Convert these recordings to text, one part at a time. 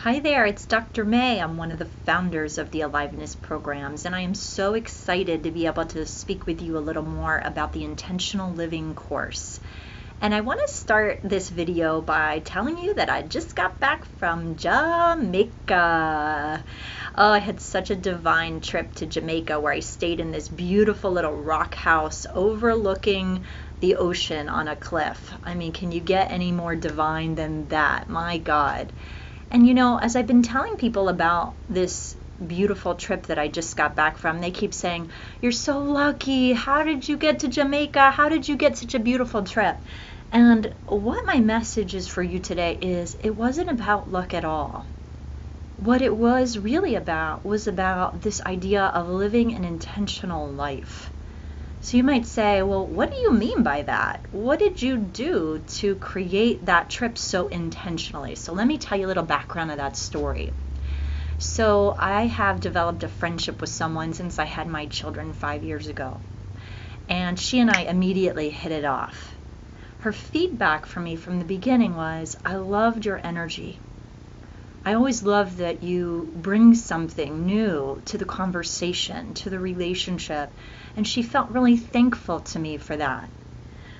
Hi there, it's Dr. May. I'm one of the founders of the Aliveness programs, and I am so excited to be able to speak with you a little more about the Intentional Living course. And I want to start this video by telling you that I just got back from Jamaica. Oh, I had such a divine trip to Jamaica where I stayed in this beautiful little rock house overlooking the ocean on a cliff. I mean, can you get any more divine than that? My God. And you know, as I've been telling people about this beautiful trip that I just got back from, they keep saying, "You're so lucky. How did you get to Jamaica? How did you get such a beautiful trip?" And what my message is for you today is it wasn't about luck at all. What it was really about was about this idea of living an intentional life. So you might say, well, what do you mean by that? What did you do to create that trip so intentionally? So let me tell you a little background of that story. So I have developed a friendship with someone since I had my children 5 years ago. And she and I immediately hit it off. Her feedback for me from the beginning was, I loved your energy. I always love that you bring something new to the conversation, to the relationship, and she felt really thankful to me for that.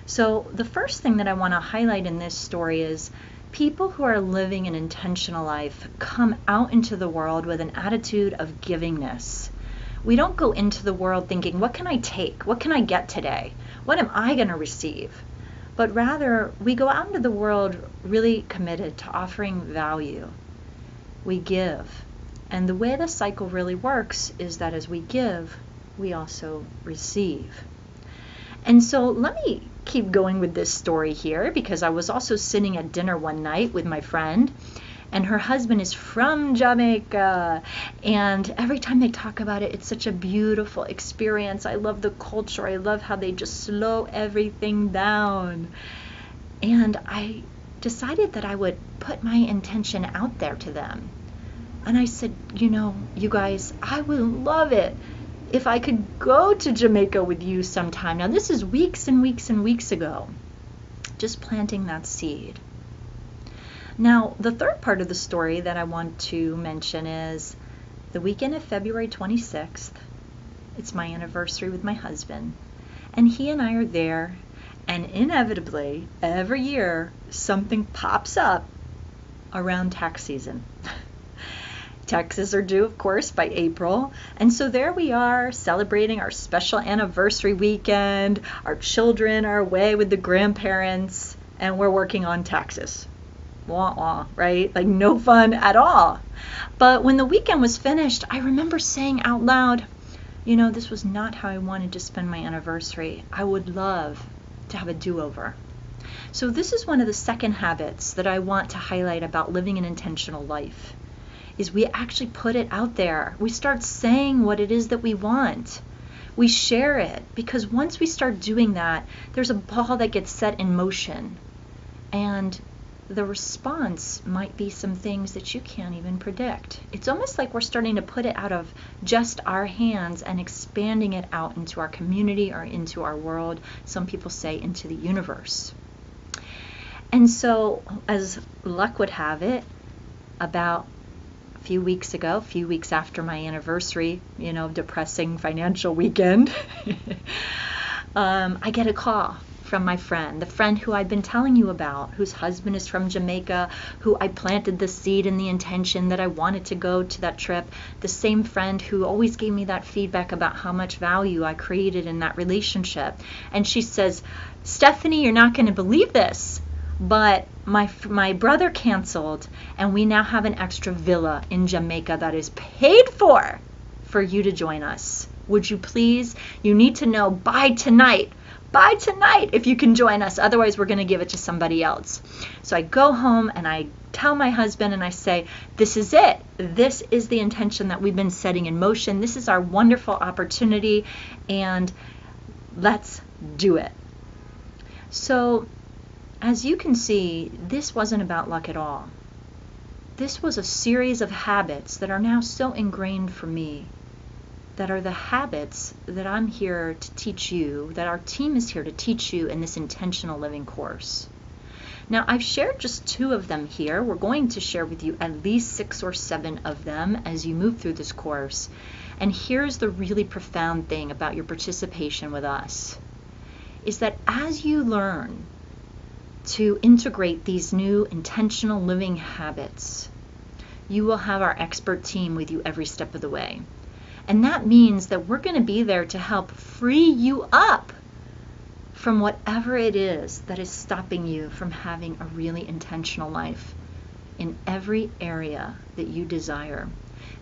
So the first thing that I want to highlight in this story is people who are living an intentional life come out into the world with an attitude of givingness. We don't go into the world thinking, what can I take? What can I get today? What am I going to receive? But rather, we go out into the world really committed to offering value. We give. And the way the cycle really works is that as we give, we also receive. And so let me keep going with this story here, because I was also sitting at dinner one night with my friend, and her husband is from Jamaica. And every time they talk about it, it's such a beautiful experience. I love the culture. I love how they just slow everything down. And I decided that I would put my intention out there to them. And I said, you know, you guys, I would love it if I could go to Jamaica with you sometime. Now, this is weeks and weeks and weeks ago, just planting that seed. Now, the third part of the story that I want to mention is the weekend of February 26th. It's my anniversary with my husband, and he and I are there. And inevitably, every year, something pops up around tax season. Taxes are due, of course, by April. And so there we are celebrating our special anniversary weekend. Our children are away with the grandparents, and we're working on taxes. Wah, wah, right? Like no fun at all. But when the weekend was finished, I remember saying out loud, you know, this was not how I wanted to spend my anniversary. I would love to have a do-over. So this is one of the second habits that I want to highlight about living an intentional life, is we actually put it out there. We start saying what it is that we want. We share it, because once we start doing that, there's a ball that gets set in motion. And the response might be some things that you can't even predict. It's almost like we're starting to put it out of just our hands and expanding it out into our community or into our world. Some people say into the universe. And so, as luck would have it, about a few weeks after my anniversary, you know, depressing financial weekend, I get a call from my friend, the friend who I've been telling you about, whose husband is from Jamaica, who I planted the seed and the intention that I wanted to go to that trip, the same friend who always gave me that feedback about how much value I created in that relationship. And she says, Stephanie, you're not going to believe this, but my brother canceled, and we now have an extra villa in Jamaica that is paid for you to join us. Would you please? You need to know by tonight if you can join us. Otherwise, we're going to give it to somebody else. So I go home and I tell my husband and I say, this is it. This is the intention that we've been setting in motion. This is our wonderful opportunity, and let's do it. So as you can see, this wasn't about luck at all. This was a series of habits that are now so ingrained for me, that are the habits that I'm here to teach you, that our team is here to teach you in this intentional living course. Now, I've shared just 2 of them here. We're going to share with you at least 6 or 7 of them as you move through this course. And here's the really profound thing about your participation with us, is that as you learn to integrate these new intentional living habits, you will have our expert team with you every step of the way. And that means that we're going to be there to help free you up from whatever it is that is stopping you from having a really intentional life in every area that you desire.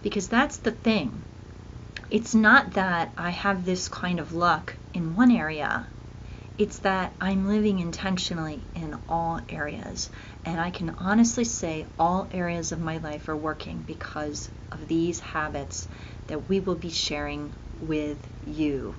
Because that's the thing. It's not that I have this kind of luck in one area. It's that I'm living intentionally in all areas. And I can honestly say all areas of my life are working because of these habits that we will be sharing with you.